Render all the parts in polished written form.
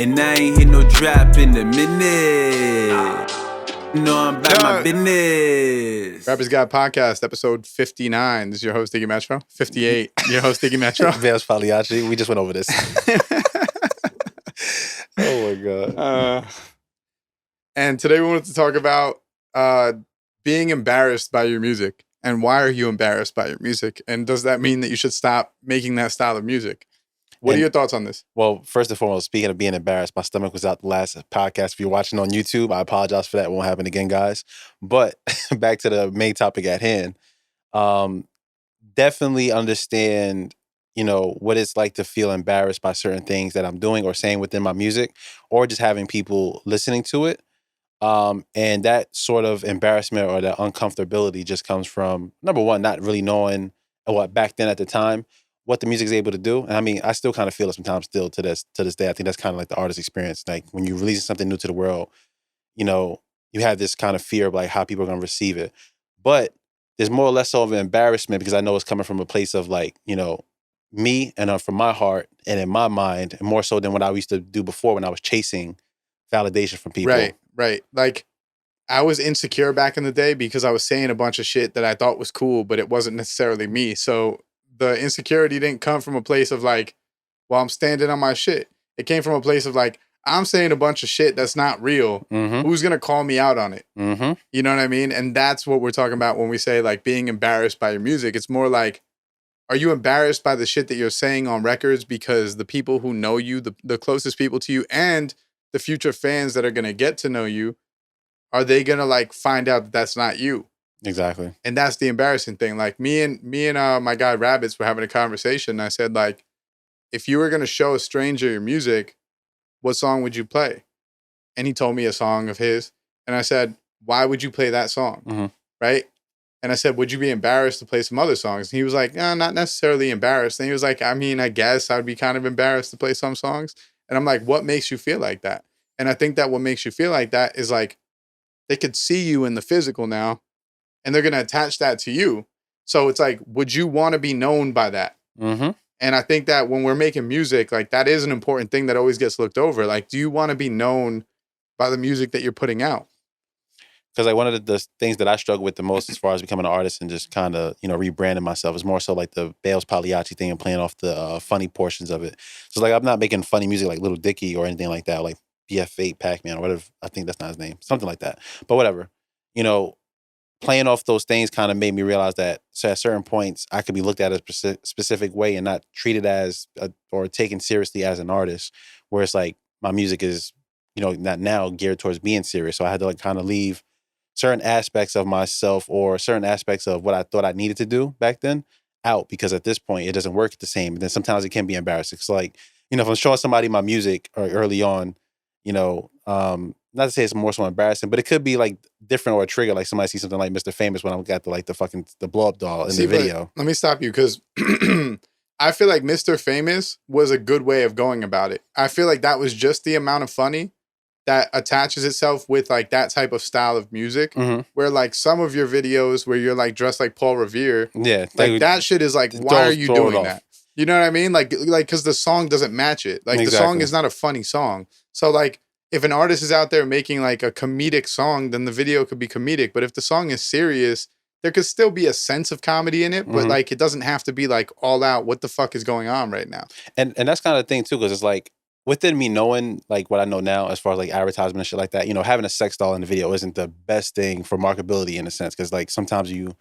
And I ain't hit no drop in a minute. No, I'm about my business. Rappers Got Podcast, episode 59. This is your host, Diggy Metro. 58, your host, Diggy Metro. Bailz Pagliacci. We just went over this. Oh, my God. And today we wanted to talk about being embarrassed by your music. And why are you embarrassed by your music? And does that mean that you should stop making that style of music? What are your thoughts on this? Well, first and foremost, speaking of being embarrassed, my stomach was out the last podcast. If you're watching on YouTube, I apologize for that. It won't happen again, guys. But back to the main topic at hand. Definitely understand, what it's like to feel embarrassed by certain things that I'm doing or saying within my music, or just having people listening to it. And that sort of embarrassment or that uncomfortability just comes from, number one, not really knowing what back then at the time, what the music is able to do. And I mean, I still kind of feel it sometimes still to this day. I think that's kind of like the artist experience. Like when you're releasing something new to the world, you have this kind of fear of like how people are going to receive it. But there's more or less of an embarrassment because I know it's coming from a place of like, me and from my heart and in my mind, and more so than what I used to do before when I was chasing validation from people. Right. Like I was insecure back in the day because I was saying a bunch of shit that I thought was cool, but it wasn't necessarily me. So the insecurity didn't come from a place of like, well, I'm standing on my shit. It came from a place of like, I'm saying a bunch of shit that's not real. Mm-hmm. Who's going to call me out on it? Mm-hmm. You know what I mean? And that's what we're talking about when we say like being embarrassed by your music. It's more like, are you embarrassed by the shit that you're saying on records because the people who know you, the closest people to you, and the future fans that are going to get to know you, are they going to like find out that that's not you? Exactly. And that's the embarrassing thing. Like me and my guy Rabbits were having a conversation. And I said, like, if you were going to show a stranger your music, what song would you play? And he told me a song of his. And I said, why would you play that song? Mm-hmm. Right? And I said, would you be embarrassed to play some other songs? And he was like, no, not necessarily embarrassed. And he was like, I mean, I guess I would be kind of embarrassed to play some songs. And I'm like, what makes you feel like that? And I think that what makes you feel like that is like, they could see you in the physical now, and they're going to attach that to you. So it's like, would you want to be known by that? Mm-hmm. And I think that when we're making music, like that is an important thing that always gets looked over. Like, do you want to be known by the music that you're putting out? Because like one of the things that I struggle with the most as far as becoming an artist and just kind of, rebranding myself is more so like the Bailz Pagliacci thing and playing off the funny portions of it. So like I'm not making funny music like Little Dicky or anything like that, or like BF8 Pac-Man or whatever. I think that's not his name. Something like that. But whatever. Playing off those things kind of made me realize that so at certain points I could be looked at a specific way and not treated as or taken seriously as an artist, where it's like my music is, not now geared towards being serious. So I had to like kind of leave certain aspects of myself or certain aspects of what I thought I needed to do back then out, because at this point it doesn't work the same. And then sometimes it can be embarrassing. It's like, if I'm showing somebody my music or early on, not to say it's more so embarrassing, but it could be like different or a trigger. Like somebody sees something like Mr. Famous when I'm got the blow up doll in the video. Let me stop you because I feel like Mr. Famous was a good way of going about it. I feel like that was just the amount of funny that attaches itself with like that type of style of music, mm-hmm. where like some of your videos where you're like dressed like Paul Revere, like that shit is like, why are you doing that? You know what I mean? Like because the song doesn't match it. Like the song is not a funny song. So like if an artist is out there making like a comedic song, then the video could be comedic. But if the song is serious, there could still be a sense of comedy in it, but mm-hmm. like it doesn't have to be like all out. What the fuck is going on right now? And that's kind of the thing too, because it's like within me knowing like what I know now as far as like advertisement and shit like that, having a sex doll in the video isn't the best thing for marketability in a sense, because like sometimes you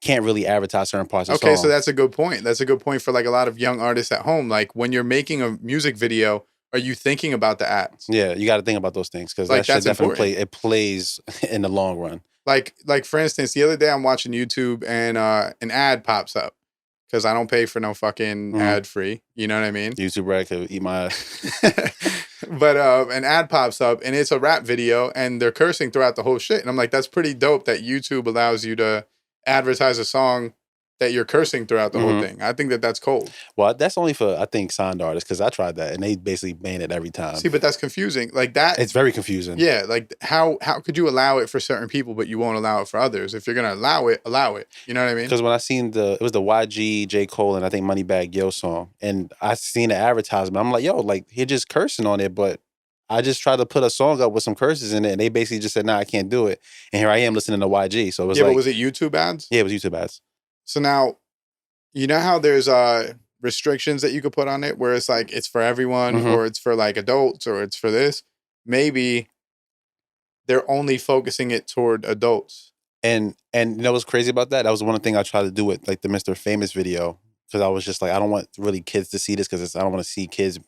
can't really advertise certain parts of the song. So that's a good point. That's a good point for like a lot of young artists at home. Like when you're making a music video, are you thinking about the ads? Yeah, you got to think about those things, because like, that shit definitely plays in the long run. Like for instance, the other day I'm watching YouTube and an ad pops up because I don't pay for no fucking ad free. You know what I mean? YouTube Red could eat my ass. But an ad pops up and it's a rap video and they're cursing throughout the whole shit. And I'm like, that's pretty dope that YouTube allows you to advertise a song that you're cursing throughout the whole thing. I think that that's cold. Well, that's only for, I think, signed artists, because I tried that and they basically ban it every time. See, but that's confusing. Like that. It's very confusing. Yeah. Like how could you allow it for certain people, but you won't allow it for others? If you're going to allow it. You know what I mean? Because when I seen it was the YG, J. Cole, and I think Moneybagg Yo song. And I seen the advertisement. I'm like, yo, like, he's just cursing on it, but I just tried to put a song up with some curses in it, and they basically just said, "Nah, I can't do it." And here I am listening to YG. So it was Yeah, like, but was it YouTube ads? yeah, it was YouTube ads. So now, you know how there's restrictions that you could put on it where it's like it's for everyone Mhm. or it's for like adults or it's for this? Maybe they're only focusing it toward adults. And you know what's crazy about that? That was one thing I tried to do with like the Mr. Famous video, because I was just like, I don't want really kids to see this, because I don't want to see kids,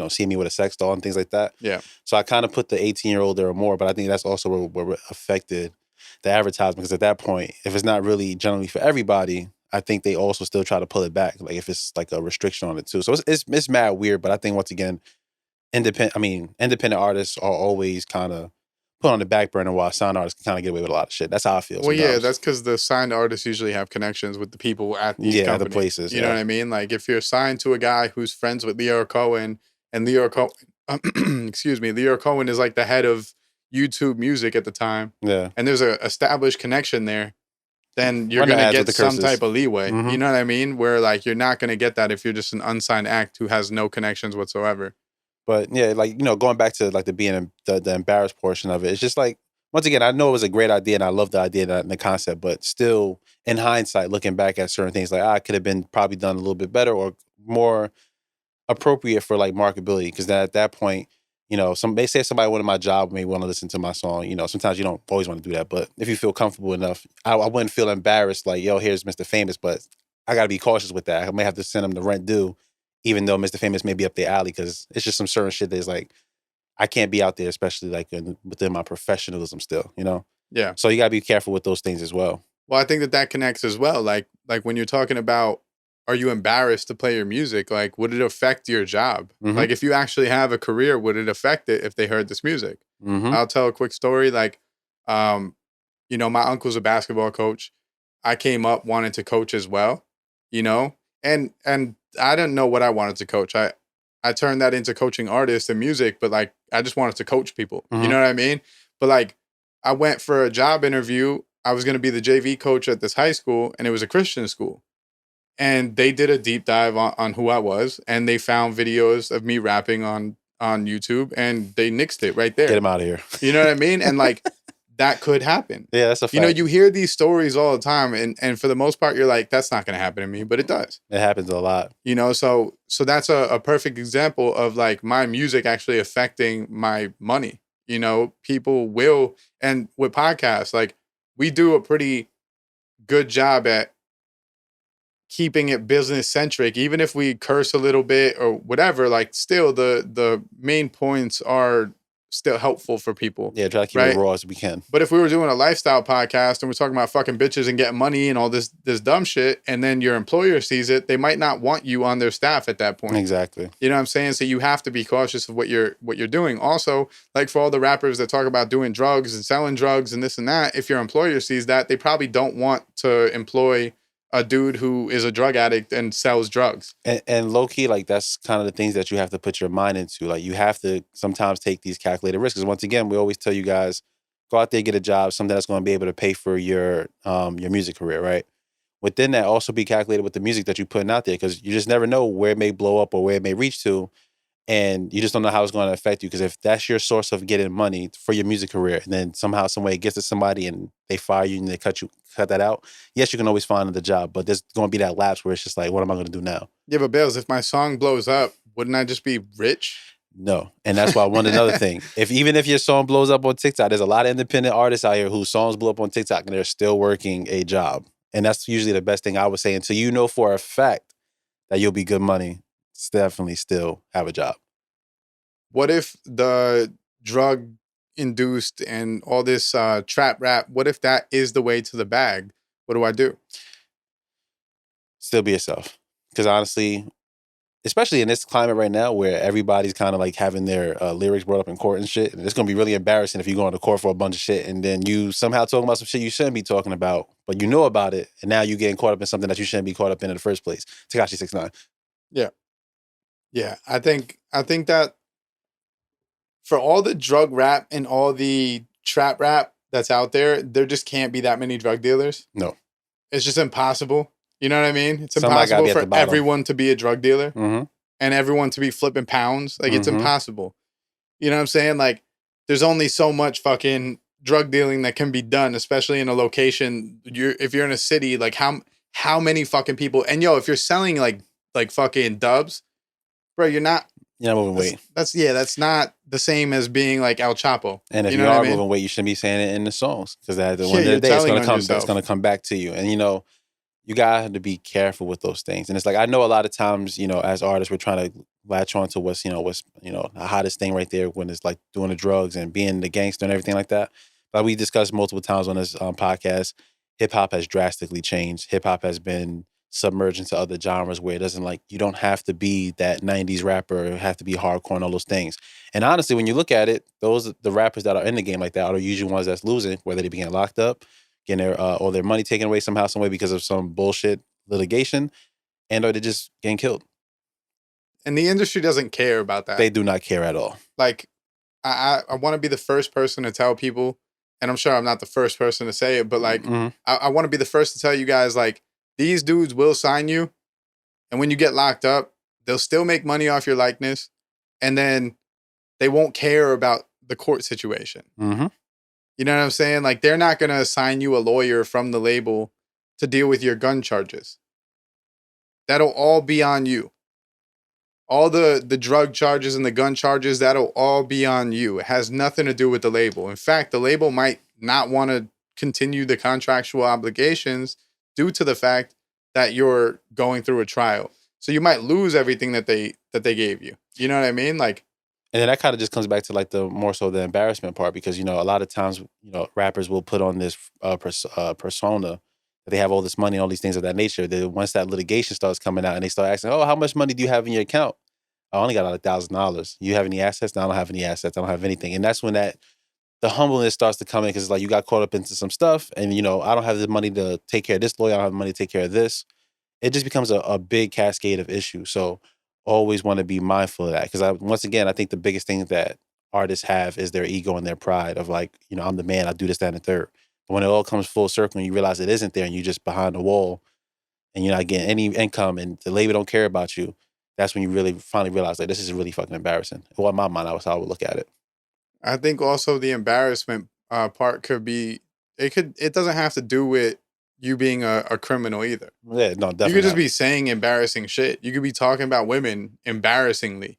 see me with a sex doll and things like that. Yeah. So I kind of put the 18-year-old there or more, but I think that's also where it affected the advertisement, because at that point, if it's not really generally for everybody, I think they also still try to pull it back, like if it's like a restriction on it too. So it's mad weird, but I think once again, independent artists are always kind of put on the back burner, while signed artists can kind of get away with a lot of shit. That's how I feel. Well, yeah, sometimes. that's because the signed artists usually have connections with the people at these the companies. places. You know what I mean? Like if you're signed to a guy who's friends with Leo Cohen, and Leo Cohen, excuse me, Leo Cohen is like the head of YouTube Music at the time. Yeah. And there's a established connection there, then you're Run the gonna ads get with the some curses. type of leeway. Mhm. You know what I mean? Where like you're not gonna get that if you're just an unsigned act who has no connections whatsoever. But yeah, like, going back to like the embarrassed portion of it, it's just like, once again, I know it was a great idea and I love the idea and the concept, but still in hindsight, looking back at certain things, like, I could have been probably done a little bit better or more appropriate for like marketability. Because at that point, they say somebody wanted my job, may want to listen to my song. Sometimes you don't always want to do that, but if you feel comfortable enough, I wouldn't feel embarrassed. Like, yo, here's Mr. Famous, but I got to be cautious with that. I may have to send him the rent due, even though Mr. Famous may be up their alley, because it's just some certain shit that's like, I can't be out there, especially like within my professionalism still, Yeah. So you gotta be careful with those things as well. Well, I think that connects as well. Like when you're talking about, are you embarrassed to play your music? Like, would it affect your job? Mhm. Like, if you actually have a career, would it affect it if they heard this music? Mm-hmm. I'll tell a quick story. Like, my uncle's a basketball coach. I came up wanting to coach as well, and I didn't know what I wanted to coach. I turned that into coaching artists and music, but like, I just wanted to coach people. Mhm. You know what I mean? But like, I went for a job interview. I was going to be the JV coach at this high school, and it was a Christian school. And they did a deep dive on who I was, and they found videos of me rapping on YouTube, and they nixed it right there. Get him out of here. You know what I mean? And like, that could happen. Yeah, that's a fact. You hear these stories all the time, and for the most part, you're like, that's not going to happen to me, but it does. It happens a lot. So that's a perfect example of like my music actually affecting my money. People will, and with podcasts, like we do a pretty good job at keeping it business centric, even if we curse a little bit or whatever. Like still, the main points are still helpful for people. Yeah, try to keep it raw as we can. But if we were doing a lifestyle podcast and we're talking about fucking bitches and getting money and all this dumb shit, and then your employer sees it, they might not want you on their staff at that point. Exactly. You know what I'm saying? So you have to be cautious of what you're doing. Also, like for all the rappers that talk about doing drugs and selling drugs and this and that, if your employer sees that, they probably don't want to employ a dude who is a drug addict and sells drugs. And low key, like that's kind of the things that you have to put your mind into. Like you have to sometimes take these calculated risks. Because once again, we always tell you guys, go out there, get a job, something that's going to be able to pay for your music career, right? Within that, also be calculated with the music that you're putting out there, because you just never know where it may blow up or where it may reach to. And you just don't know how it's going to affect you. Because if that's your source of getting money for your music career, and then somehow, some way it gets to somebody and they fire you and they cut that out, yes, you can always find another job. But there's going to be that lapse where it's just like, what am I going to do now? Yeah, but Bailz, if my song blows up, wouldn't I just be rich? No. And that's why I wanted another thing. Even if your song blows up on TikTok, there's a lot of independent artists out here whose songs blew up on TikTok and they're still working a job. And that's usually the best thing I would say. Until you know for a fact that you'll be good money, definitely still have a job. What if the drug induced and all this trap rap, what if that is the way to the bag? What do I do? Still be yourself. Because honestly, especially in this climate right now where everybody's kind of like having their lyrics brought up in court and shit, and it's going to be really embarrassing if you go into court for a bunch of shit and then you somehow talking about some shit you shouldn't be talking about, but you know about it, and now you're getting caught up in something that you shouldn't be caught up in the first place. Tekashi 6ix9ine. Yeah. I think that for all the drug rap and all the trap rap that's out there just can't be that many drug dealers. No. It's just impossible. You know what I mean? It's Somebody gotta impossible be at the for bottom. everyone to be a drug dealer Mm-hmm. and everyone to be flipping pounds. Like, it's Mhm. impossible. You know what I'm saying? Like, there's only so much fucking drug dealing that can be done, especially in a location. If you're in a city, like how many fucking people? And yo, if you're selling like fucking dubs, bro, you're not. You're not moving weight. That's not the same as being like El Chapo. And if you you know are what I mean? moving weight, you shouldn't be saying it in the songs because at the Yeah, end of you're the day, it's telling gonna on come. yourself. It's gonna come back to you. And you gotta be careful with those things. And it's like I know a lot of times, as artists, we're trying to latch on to what's the hottest thing right there when it's like doing the drugs and being the gangster and everything like that. But we discussed multiple times on this podcast, hip hop has drastically changed. Hip hop has been submerged into other genres where it doesn't you don't have to be that 90s rapper, have to be hardcore and all those things. And honestly, when you look at it, the rappers that are in the game like that are the usually ones that's losing, whether they be getting locked up, getting their or their money taken away somehow, some way because of some bullshit litigation, and or they're just getting killed. And the industry doesn't care about that. They do not care at all. Like, I want to be the first person to tell people, and I'm sure I'm not the first person to say it, but like, I want to be the first to tell you guys, like, these dudes will sign you, and when you get locked up, they'll still make money off your likeness, and then they won't care about the court situation. Mm-hmm. You know what I'm saying? Like, they're not going to assign you a lawyer from the label to deal with your gun charges. That'll all be on you. All the drug charges and the gun charges, that'll all be on you. It has nothing to do with the label. In fact, the label might not want to continue the contractual obligations due to the fact that you're going through a trial. So you might lose everything that they gave you. You know what I mean? Like, and then that kind of just comes back to like the more so the embarrassment part because a lot of times rappers will put on this persona that they have all this money and all these things of that nature. That once that litigation starts coming out and they start asking, oh, how much money do you have in your account? I only got like $1,000. You have any assets? No, I don't have any assets. I don't have anything. And that's when the humbleness starts to come in because it's like you got caught up into some stuff and, I don't have the money to take care of this lawyer. I don't have the money to take care of this. It just becomes a big cascade of issues. So always want to be mindful of that because once again, I think the biggest thing that artists have is their ego and their pride of like, I'm the man, I do this, that, and the third. But when it all comes full circle and you realize it isn't there and you're just behind the wall and you're not getting any income and the label don't care about you, that's when you really finally realize like this is really fucking embarrassing. Well, in my mind, that was how I would look at it. I think also the embarrassment part could be, it doesn't have to do with you being a criminal either. Yeah, no, definitely. You could just be saying embarrassing shit. You could be talking about women embarrassingly.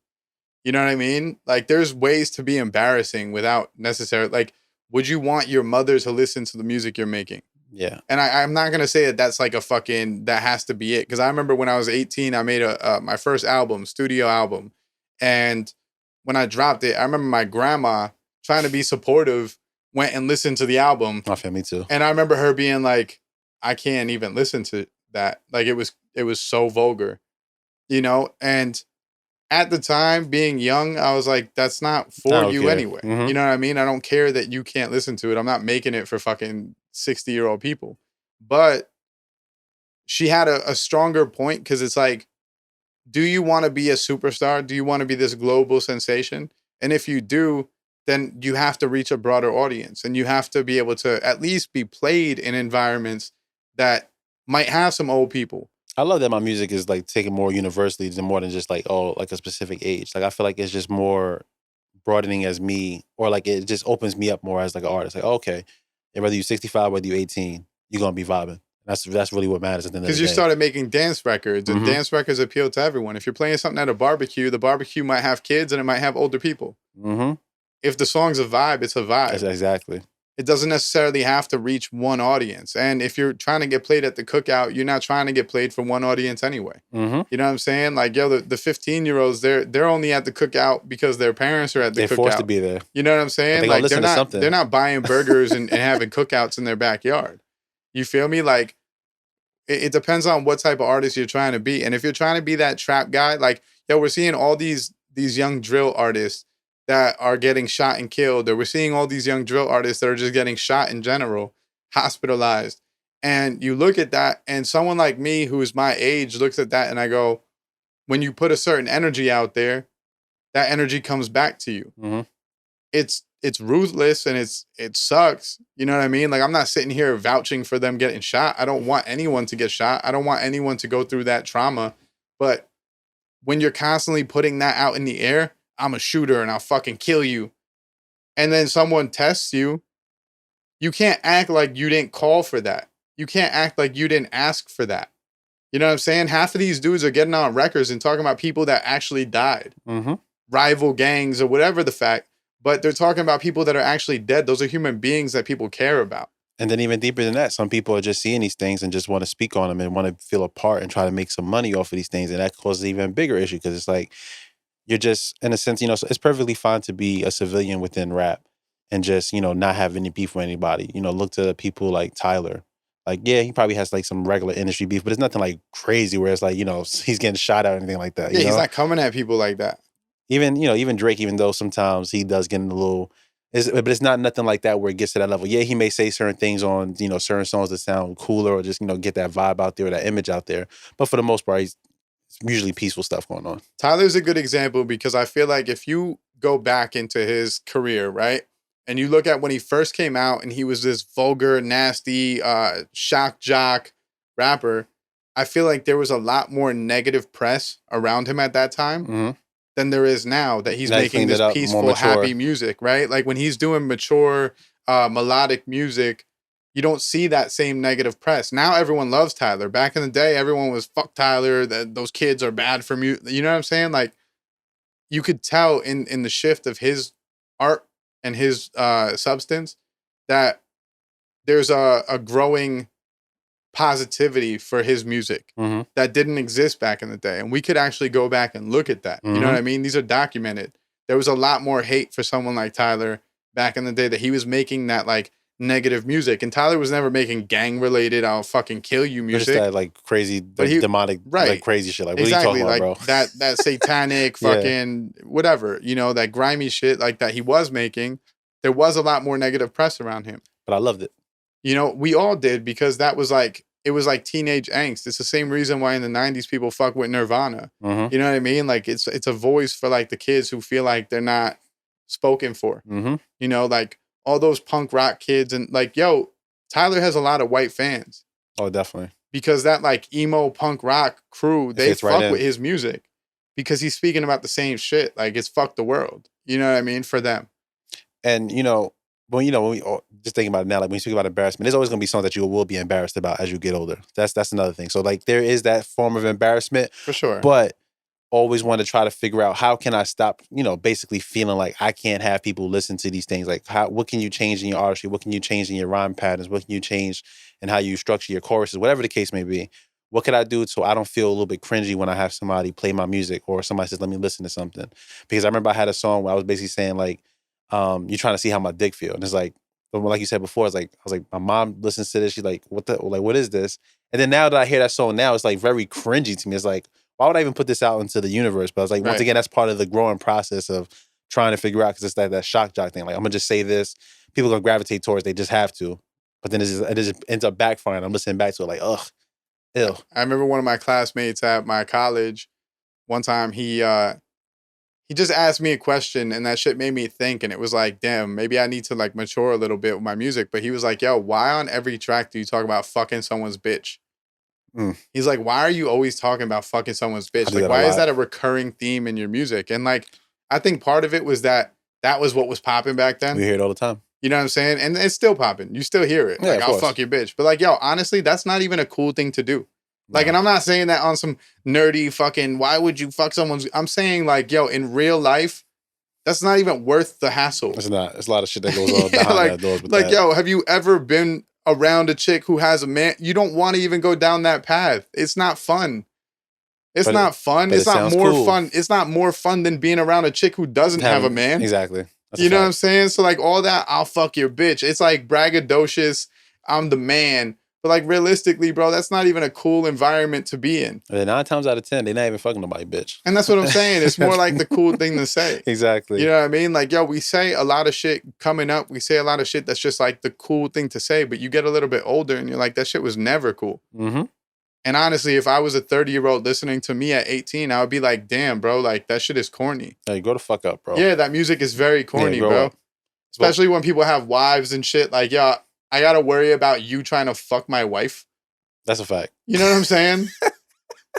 You know what I mean? Like, there's ways to be embarrassing without necessarily, like, would you want your mother to listen to the music you're making? Yeah. And I'm not going to say that that's like a fucking, that has to be it. Because I remember when I was 18, I made my first album, studio album. And when I dropped it, I remember my grandma trying to be supportive, went and listened to the album. My family too. And I remember her being like, I can't even listen to that. Like, it was so vulgar, and at the time being young, I was like, that's not for you anyway. Mm-hmm. You know what I mean? I don't care that you can't listen to it. I'm not making it for fucking 60-year-old people. But she had a stronger point because it's like, do you want to be a superstar? Do you want to be this global sensation? And if you do, then you have to reach a broader audience and you have to be able to at least be played in environments that might have some old people. I love that my music is like taken more universally than more than just like, like a specific age. Like I feel like it's just more broadening as me, or like it just opens me up more as like an artist. Like, okay, and whether you're 65, whether you're 18, you're gonna be vibing. That's really what matters at the end of the day. Because you started making dance records, and dance records appeal to everyone. If you're playing something at a barbecue, the barbecue might have kids and it might have older people. Mm-hmm. If the song's a vibe, it's a vibe. Exactly. It doesn't necessarily have to reach one audience. And if you're trying to get played at the cookout, you're not trying to get played for one audience anyway. Mm-hmm. You know what I'm saying? Like, yo, the 15-year-olds, they're only at the cookout because their parents are at the cookout. They're forced to be there. You know what I'm saying? Like, they're not buying burgers and having cookouts in their backyard. You feel me? Like, it depends on what type of artist you're trying to be. And if you're trying to be that trap guy, like, yo, we're seeing all these young drill artists that are getting shot and killed, or we're seeing all these young drill artists that are just getting shot in general, hospitalized. And you look at that, and someone like me who is my age looks at that, and I go, when you put a certain energy out there, that energy comes back to you. Mm-hmm. It's ruthless and it sucks. You know what I mean? Like, I'm not sitting here vouching for them getting shot. I don't want anyone to get shot. I don't want anyone to go through that trauma. But when you're constantly putting that out in the air, I'm a shooter and I'll fucking kill you. And then someone tests you. You can't act like you didn't call for that. You can't act like you didn't ask for that. You know what I'm saying? Half of these dudes are getting on records and talking about people that actually died. Mm-hmm. Rival gangs or whatever the fact. But they're talking about people that are actually dead. Those are human beings that people care about. And then even deeper than that, some people are just seeing these things and just want to speak on them and want to feel a part and try to make some money off of these things. And that causes an even bigger issue because it's like, you're just, in a sense, you know, so it's perfectly fine to be a civilian within rap and just, you know, not have any beef with anybody. You know, look to people like Tyler. Like, yeah, he probably has like some regular industry beef, but it's nothing like crazy where it's like, you know, he's getting shot at or anything like that. Yeah, you he's know? not coming at people like that. Even, you know, even Drake, even though sometimes he does get in a little, but it's not nothing like that where it gets to that level. Yeah, he may say certain things on, you know, certain songs that sound cooler or just, you know, get that vibe out there, or that image out there. But for the most part, he's usually peaceful stuff going on. Tyler's a good example because I feel like if you go back into his career, right, and you look at when he first came out and he was this vulgar, nasty, shock jock rapper, I feel like there was a lot more negative press around him at that time. Mm-hmm. Than there is now that he's Now he making cleaned this it up, more peaceful, mature. happy music, right? Like when he's doing mature, melodic music, you don't see that same negative press. Now everyone loves Tyler. Back in the day, everyone was fuck Tyler. Those kids are bad for music. You know what I'm saying? Like you could tell in the shift of his art and his substance that there's a growing positivity for his music Mm-hmm. that didn't exist back in the day. And we could actually go back and look at that. You know what I mean? These are documented. There was a lot more hate for someone like Tyler back in the day that he was making that like negative music. And Tyler was never making gang related, I'll fucking kill you Just music. that like crazy, But he- demonic, right. like crazy shit. Like, Exactly. what are you talking Like about, bro? that satanic Yeah. fucking whatever, you know, that grimy shit like that he was making. There was a lot more negative press around him. But I loved it. You know, we all did because that was like, it was like teenage angst. It's the same reason why in the 90s people fuck with Nirvana. Mm-hmm. You know what I mean? Like it's a voice for like the kids who feel like they're not spoken for. Mm-hmm. You know, like all those punk rock kids and like, yo, Tyler has a lot of white fans Oh, definitely. because that like emo punk rock crew, they fits right fuck in. with his music because he's speaking about the same shit. Like it's fuck the world. You know what I mean? For them. And you know, when we just thinking about it now, like when you speak about embarrassment, there's always going to be something that you will be embarrassed about as you get older. That's another thing. So like there is that form of embarrassment, For sure. but always want to try to figure out how can I stop, you know, basically feeling like I can't have people listen to these things. Like what can you change in your artistry? What can you change in your rhyme patterns? What can you change in how you structure your choruses? Whatever the case may be. What could I do so I don't feel a little bit cringy when I have somebody play my music or somebody says, let me listen to something? Because I remember I had a song where I was basically saying like, you're trying to see how my dick feel. And it's like you said before, it's like, I was like, my mom listens to this. She's like, what is this? And then now that I hear that song now, it's like very cringy to me. It's like, why would I even put this out into the universe? But I was like, once Right. again, that's part of the growing process of trying to figure out, because it's that shock jock thing. Like, I'm going to just say this. People are going to gravitate towards, they just have to. But then it just ends up backfiring. I'm listening back to it like, ugh, ew. I remember one of my classmates at my college, one time he just asked me a question and that shit made me think, and it was like, damn, maybe I need to like mature a little bit with my music. But he was like, yo, why on every track do you talk about fucking someone's bitch? He's like, why are you always talking about fucking someone's bitch? Like, why is that a recurring theme in your music? And like, I think part of it was that was what was popping back then. We hear it all the time. You know what I'm saying? And it's still popping. You still hear it. Yeah, Like, of I'll course. fuck your bitch. But like, yo, honestly, that's not even a cool thing to do. Like, No. and I'm not saying that on some nerdy fucking, why would you fuck someone's, I'm saying like, yo, in real life, that's not even worth the hassle. It's not. It's a lot of shit that goes on behind like, that doors with like, that. yo, have you ever been around a chick who has a man? You don't want to even go down that path. It's not fun. It's But not fun. but It's it not sounds more cool. fun. It's not more fun than being around a chick who doesn't have a man. Exactly. That's a You know what fact. I'm saying? So like all that, I'll fuck your bitch. It's like braggadocious. I'm the man. But like realistically, bro, that's not even a cool environment to be in. And 9 times out of 10, they're not even fucking nobody, bitch. And that's what I'm saying. It's more like the cool thing to say. Exactly. You know what I mean? Like, yo, we say a lot of shit coming up. We say a lot of shit that's just like the cool thing to say. But you get a little bit older and you're like, that shit was never cool. Mm-hmm. And honestly, if I was a 30-year-old listening to me at 18, I would be like, damn, bro, like that shit is corny. Hey, grow the fuck up, bro. Yeah, that music is very corny, grow bro. up. Especially when people have wives and shit. Like, yo, I got to worry about you trying to fuck my wife. That's a fact. You know what I'm saying?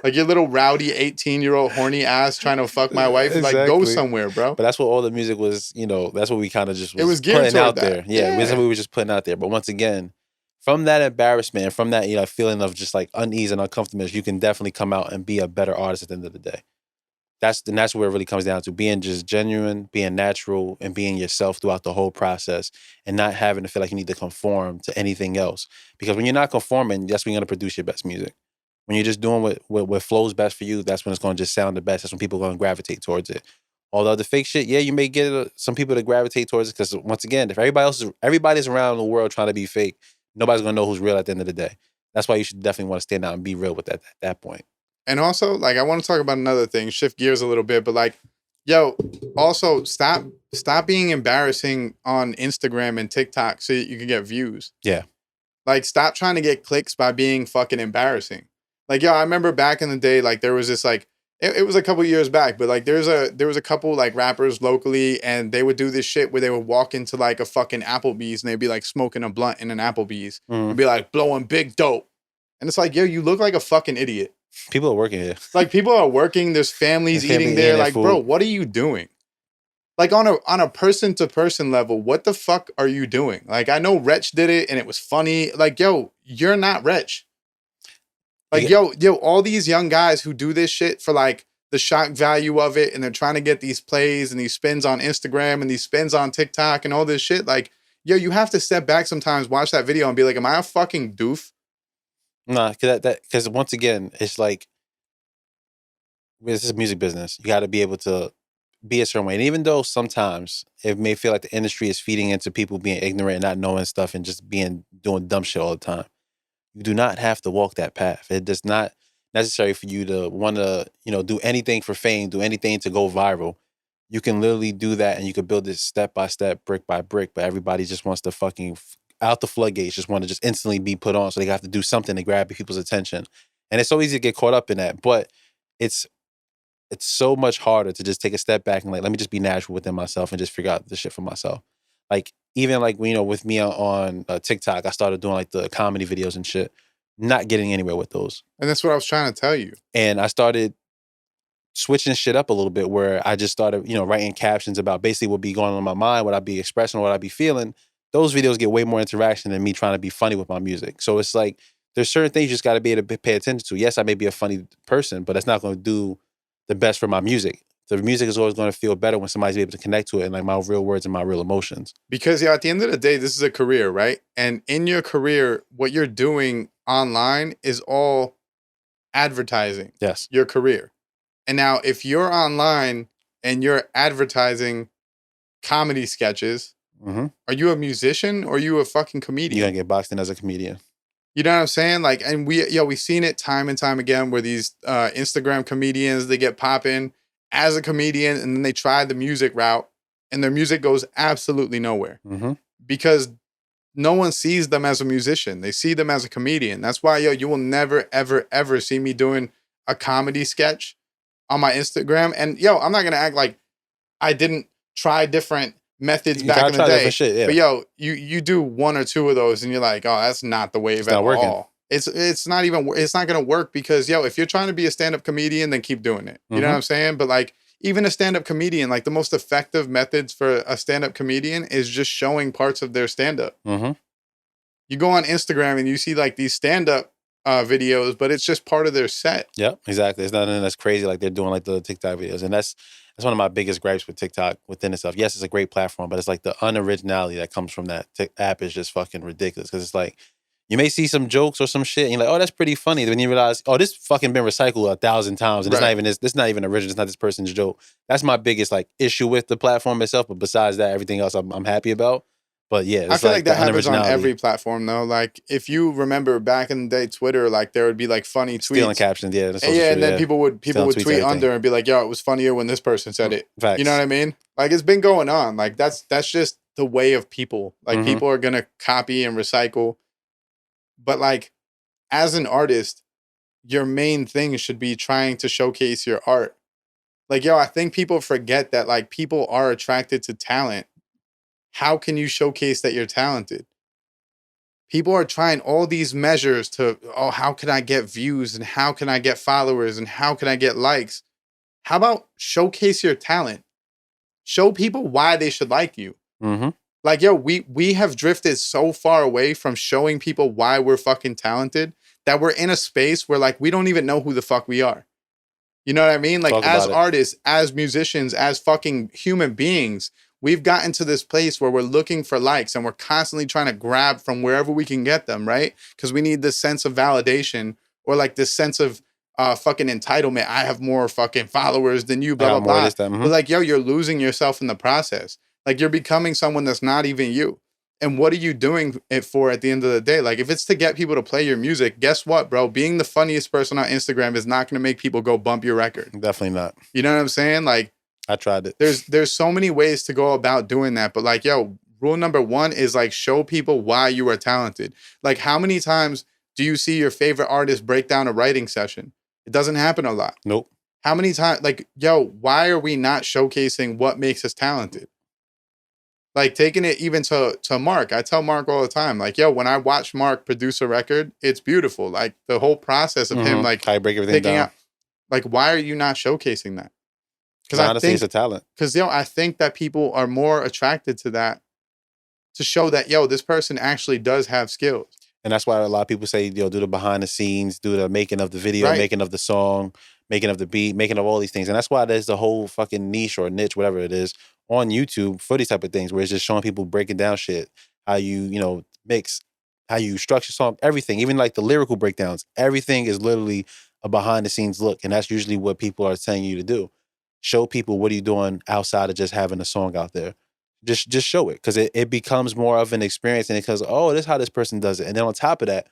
Like your little rowdy 18-year-old horny ass trying to fuck my wife. Like, go Exactly. somewhere, bro. But that's what all the music was, that's what we kind of just It was was geared putting toward out that. there. Yeah, Yeah. that's what we were just putting out there. But once again, from that embarrassment and from that, feeling of just like unease and uncomfortableness, you can definitely come out and be a better artist at the end of the day. That's where it really comes down to being just genuine, being natural, and being yourself throughout the whole process, and not having to feel like you need to conform to anything else. Because when you're not conforming, that's when you're gonna produce your best music. When you're just doing what flows best for you, that's when it's gonna just sound the best. That's when people are gonna gravitate towards it. All the other fake shit, yeah, you may get some people to gravitate towards it because once again, if everybody's around the world trying to be fake, nobody's gonna know who's real at the end of the day. That's why you should definitely want to stand out and be real with that at that point. And also, like, I want to talk about another thing, shift gears a little bit, but like, yo, also stop being embarrassing on Instagram and TikTok so you can get views. Yeah. Like, stop trying to get clicks by being fucking embarrassing. Like, yo, I remember back in the day, like, there was this, like, it was a couple years back, but like, there was a couple like rappers locally, and they would do this shit where they would walk into like a fucking Applebee's and they'd be like smoking a blunt in an Applebee's and be like blowing big dope. And it's like, yo, you look like a fucking idiot. People are working here. Like, people are working. There's families eating there. Like, bro, what are you doing? Like, on a person to person level, what the fuck are you doing? Like, I know Wretch did it and it was funny. Like, yo, you're not Wretch. Like, yo, all these young guys who do this shit for like the shock value of it, and they're trying to get these plays and these spins on Instagram and these spins on TikTok and all this shit. Like, yo, you have to step back sometimes, watch that video and be like, am I a fucking doof? Nah, because once again, it's like, this is music business. You got to be able to be a certain way. And even though sometimes it may feel like the industry is feeding into people being ignorant and not knowing stuff and just doing dumb shit all the time, you do not have to walk that path. It does not necessary for you to want to, do anything for fame, do anything to go viral. You can literally do that, and you can build this step by step, brick by brick. But everybody just wants to fucking out the floodgates, just want to just instantly be put on. So they have to do something to grab people's attention. And it's so easy to get caught up in that. But it's so much harder to just take a step back and like, let me just be natural within myself and just figure out the shit for myself. Like, even like, with me on TikTok, I started doing like the comedy videos and shit, not getting anywhere with those. And that's what I was trying to tell you. And I started switching shit up a little bit, where I just started, writing captions about basically what be going on in my mind, what I be expressing, what I be feeling. Those videos get way more interaction than me trying to be funny with my music. So it's like, there's certain things you just got to be able to pay attention to. Yes, I may be a funny person, but that's not going to do the best for my music. The music is always going to feel better when somebody's able to connect to it and like my real words and my real emotions. Because at the end of the day, this is a career, right? And in your career, what you're doing online is all advertising. Yes. Your career. And now if you're online and you're advertising comedy sketches, are you a musician or are you a fucking comedian? You're going to get boxed in as a comedian. You know what I'm saying? Like, and we've seen it time and time again where these Instagram comedians, they get popping as a comedian and then they try the music route and their music goes absolutely nowhere because no one sees them as a musician. They see them as a comedian. That's why, you will never, ever, ever see me doing a comedy sketch on my Instagram. And I'm not going to act like I didn't try different methods back in the day. Shit, yeah. But you do one or two of those and you're like, oh, that's not the wave at all. It's not going to work because if you're trying to be a stand-up comedian, then keep doing it. You know what I'm saying? But like, even a stand-up comedian, like the most effective methods for a stand-up comedian is just showing parts of their stand-up. You go on Instagram and you see like these stand-up videos, but it's just part of their set. Yep, exactly. It's nothing that's crazy like they're doing like the TikTok videos. And that's one of my biggest gripes with TikTok within itself. Yes, it's a great platform, but it's like the unoriginality that comes from that app is just fucking ridiculous. Because it's like, you may see some jokes or some shit and you're like, oh, that's pretty funny. Then you realize, oh, this fucking been recycled 1,000 times. And it's not even this is not even original. It's not this person's joke. That's my biggest like issue with the platform itself. But besides that, everything else I'm happy about. But yeah, I feel like that happens on every platform though. Like if you remember back in the day, Twitter, like there would be like funny tweets. Stealing captions, yeah. And then people would tweet under and be like, yo, it was funnier when this person said it. Facts. You know what I mean? Like it's been going on. Like that's just the way of people. Like people are gonna copy and recycle. But like as an artist, your main thing should be trying to showcase your art. Like, I think people forget that like people are attracted to talent. How can you showcase that you're talented? people are trying all these measures to, oh, how can I get views and how can I get followers and how can I get likes? How about showcase your talent? Show people why they should like you. Mm-hmm. Like, yo, we have drifted so far away from showing people why we're fucking talented that we're in a space where like we don't even know who the fuck we are. You know what I mean? Like, as artists, as musicians, as fucking human beings, we've gotten to this place where we're looking for likes and we're constantly trying to grab from wherever we can get them, right? Because we need this sense of validation or like this sense of fucking entitlement. I have more fucking followers than you, blah, blah, blah. But like, yo, you're losing yourself in the process. Like, you're becoming someone that's not even you. And what are you doing it for at the end of the day? Like, if it's to get people to play your music, guess what, bro? Being the funniest person on Instagram is not going to make people go bump your record. Definitely not. You know what I'm saying? Like, I tried it. There's so many ways to go about doing that. But like, yo, rule number one is like, show people why you are talented. Like, how many times do you see your favorite artist break down a writing session? It doesn't happen a lot. Nope. How many times, like, yo, why are we not showcasing what makes us talented? Like, taking it even to Mark. I tell Mark all the time, like, yo, when I watch Mark produce a record, it's beautiful. Like, the whole process of him, like, how you break everything down. Like, why are you not showcasing that? Because honestly, it's a talent. Because, yo, I think that people are more attracted to that to show that, yo, this person actually does have skills. And that's why a lot of people say, yo, do the behind the scenes, do the making of the video, Right. making of the song, making of the beat, making of all these things. And that's why there's the whole fucking niche or niche, whatever it is, on YouTube for these type of things, where it's just showing people breaking down shit, how you mix, how you structure song, everything, even like the lyrical breakdowns. Everything is literally a behind the scenes look. And that's usually what people are telling you to do. Show people what are you doing outside of just having a song out there. Just show it, because it becomes more of an experience, and because, oh, this is how this person does it. And then on top of that,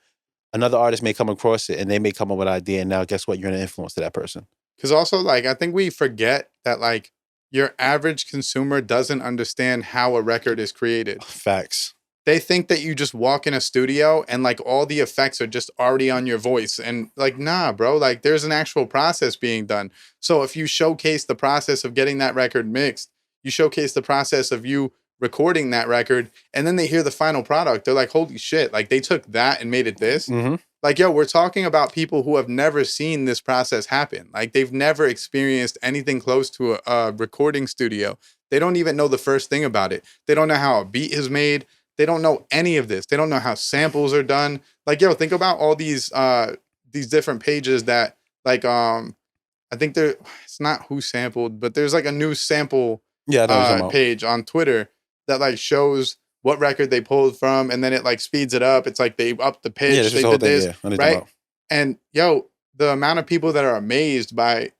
another artist may come across it and they may come up with an idea, and now guess what? You're an influence to that person. Because also, like, I think we forget that, like, your average consumer doesn't understand how a record is created. Facts. They think that you just walk in a studio and like all the effects are just already on your voice. And like, nah, bro, like there's an actual process being done. So if you showcase the process of getting that record mixed, you showcase the process of you recording that record, and then they hear the final product, they're like, holy shit, like they took that and made it this. Mm-hmm. Like, yo, we're talking about people who have never seen this process happen. Like, they've never experienced anything close to a recording studio. They don't even know the first thing about it. They don't know how a beat is made. They don't know any of this. They don't know how samples are done. Like, yo, think about all these different pages that, like, I think it's not who sampled, but there's like a new sample page on Twitter that like shows what record they pulled from, and then it like speeds it up. It's like they upped the pitch, they did this, right? And yo, the amount of people that are amazed by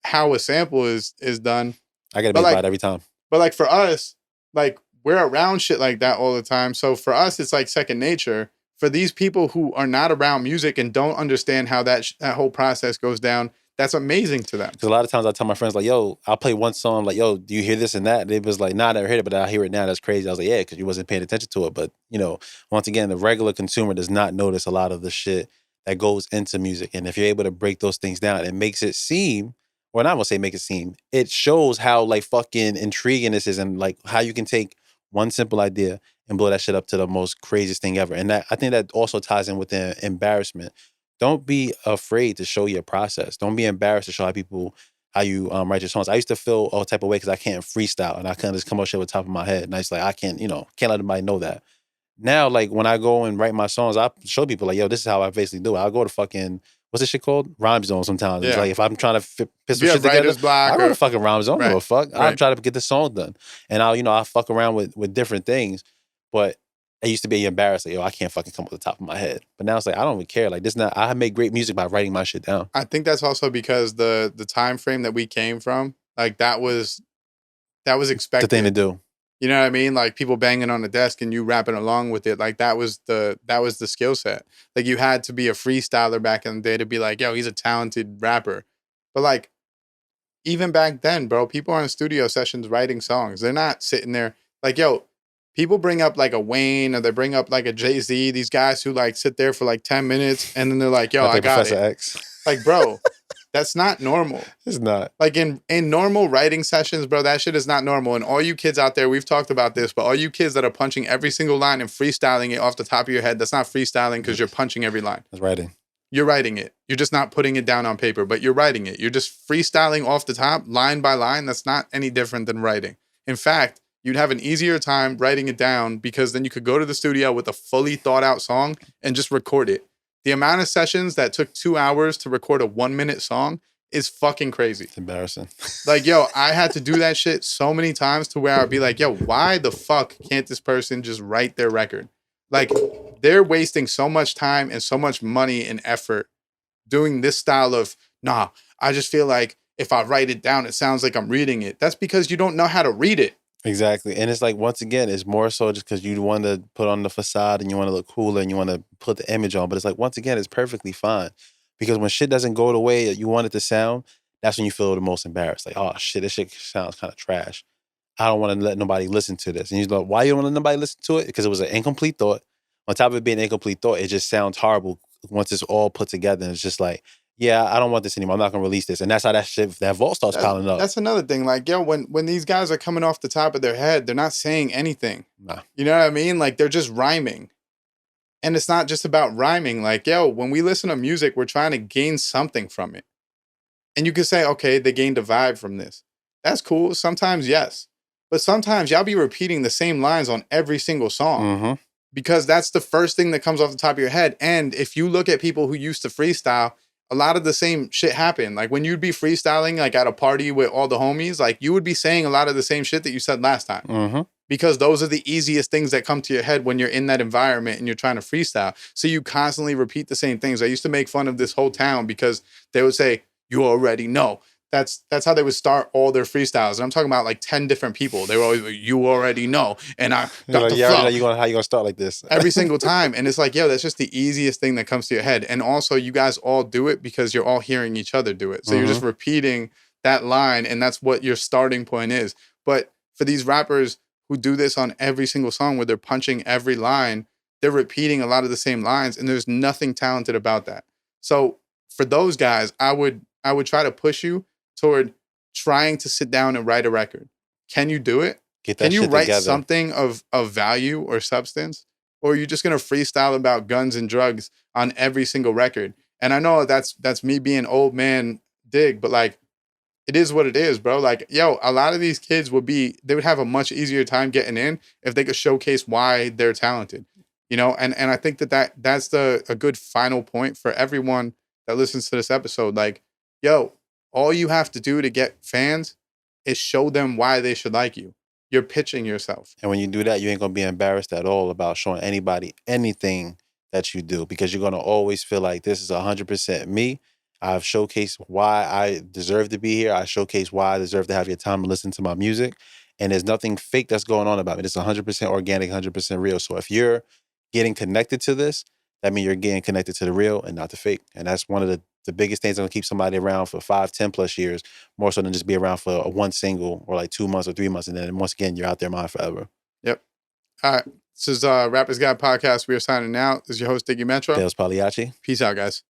how a sample is done, I get amazed by it every time. But like for us, like we're around shit like that all the time. So for us, it's like second nature. For these people who are not around music and don't understand how that whole process goes down, that's amazing to them. Because a lot of times I tell my friends, like, yo, I'll play one song, like, yo, do you hear this and that? And they was like, nah, I never heard it, but I hear it now. That's crazy. I was like, yeah, because you wasn't paying attention to it. But, once again, the regular consumer does not notice a lot of the shit that goes into music. And if you're able to break those things down, it makes it seem, or not gonna say make it seem, it shows how, like, fucking intriguing this is, and, like, how you can take one simple idea and blow that shit up to the most craziest thing ever. And I think that also ties in with the embarrassment. Don't be afraid to show your process. Don't be embarrassed to show how you write your songs. I used to feel all type of way because I can't freestyle and I couldn't just come up shit with the top of my head. And I was like, I can't let anybody know that. Now, like when I go and write my songs, I show people like, yo, this is how I basically do it. I'll go to fucking, what's this shit called? Rhyme Zone sometimes. Yeah. It's like if I'm trying to piss some shit together, I go to fucking Rhyme Zone. I don't give a fuck. I'll try to get the song done. And I'll fuck around with different things. But I used to be embarrassed, like, yo, I can't fucking come up with the top of my head. But now it's like, I don't even care. Like, I make great music by writing my shit down. I think that's also because the time frame that we came from, like that was expected. The thing to do. You know what I mean? Like people banging on the desk and you rapping along with it. Like that was the skill set. Like you had to be a freestyler back in the day to be like, yo, he's a talented rapper. But like, even back then, bro, people are in studio sessions writing songs. They're not sitting there like, yo, people bring up like a Wayne or they bring up like a Jay-Z, these guys who like sit there for like 10 minutes and then they're like, yo, I got Professor it. X. Like, bro, That's not normal. It's not. Like in normal writing sessions, bro, that shit is not normal. And all you kids out there, we've talked about this, but all you kids that are punching every single line and freestyling it off the top of your head, that's not freestyling because you're punching every line. That's writing. You're writing it. You're just not putting it down on paper, but you're writing it. You're just freestyling off the top, line by line. That's not any different than writing. In fact, you'd have an easier time writing it down because then you could go to the studio with a fully thought out song and just record it. The amount of sessions that took 2 hours to record a 1 minute song is fucking crazy. It's embarrassing. Like, yo, I had to do that shit so many times to where I'd be like, yo, why the fuck can't this person just write their record? Like, they're wasting so much time and so much money and effort doing this style of, nah, I just feel like if I write it down, it sounds like I'm reading it. That's because you don't know how to read it. Exactly. And it's like, once again, it's more so just because you want to put on the facade and you want to look cooler and you want to put the image on. But it's like, once again, it's perfectly fine. Because when shit doesn't go the way that you want it to sound, that's when you feel the most embarrassed. Like, oh shit, this shit sounds kind of trash. I don't want to let nobody listen to this. And you're like, why you don't want to let nobody listen to it? Because it was an incomplete thought. On top of it being an incomplete thought, it just sounds horrible once it's all put together. And it's just like, yeah, I don't want this anymore. I'm not gonna release this. And that's how that vault starts piling up. That's another thing. Like, yo, when these guys are coming off the top of their head, they're not saying anything. Nah. You know what I mean? Like, they're just rhyming. And it's not just about rhyming. Like, yo, when we listen to music, we're trying to gain something from it. And you could say, okay, they gained a vibe from this. That's cool. Sometimes, yes. But sometimes y'all be repeating the same lines on every single song. Mm-hmm. Because that's the first thing that comes off the top of your head. And if you look at people who used to freestyle, a lot of the same shit happened. Like when you'd be freestyling like at a party with all the homies, like you would be saying a lot of the same shit that you said last time. Mm-hmm. Because those are the easiest things that come to your head when you're in that environment and you're trying to freestyle. So you constantly repeat the same things. I used to make fun of this whole town because they would say, you already know. That's how they would start all their freestyles. And I'm talking about like 10 different people. They were always like, you already know. And I got Like, the yeah, flow. how you gonna start like this? Every single time. And it's like, yo, that's just the easiest thing that comes to your head. And also you guys all do it because you're all hearing each other do it. So you're just repeating that line and that's what your starting point is. But for these rappers who do this on every single song where they're punching every line, they're repeating a lot of the same lines and there's nothing talented about that. So for those guys, I would try to push you toward trying to sit down and write a record. Can you do it? Can you write something of value or substance? Or are you just going to freestyle about guns and drugs on every single record? And I know that's me being old man Dig, but like, it is what it is, bro. Like, yo, a lot of these kids they would have a much easier time getting in if they could showcase why they're talented, you know? And I think that's a good final point for everyone that listens to this episode. Like, yo, all you have to do to get fans is show them why they should like you. You're pitching yourself. And when you do that, you ain't going to be embarrassed at all about showing anybody anything that you do because you're going to always feel like this is 100% me. I've showcased why I deserve to be here. I showcase why I deserve to have your time to listen to my music. And there's nothing fake that's going on about it. It's 100% organic, 100% real. So if you're getting connected to this, that means you're getting connected to the real and not the fake. And that's one of the biggest things that will keep somebody around for 5, 10 plus years, more so than just be around for one single or like 2 months or 3 months. And then once again, you're out there mind forever. Yep. All right. This is Rappers Guide Podcast. We are signing out. This is your host, Diggy Metro. Bailz Pagliacci. Peace out, guys.